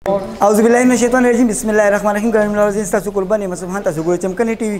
औज़ुबिल्लाहिमिनश्शैतानिर्रजीम बिस्मिल्लाहिर्रहमानिर्रहीम तासु कुर्बानी मसुबहान तासु गुरु चमकनी टीवी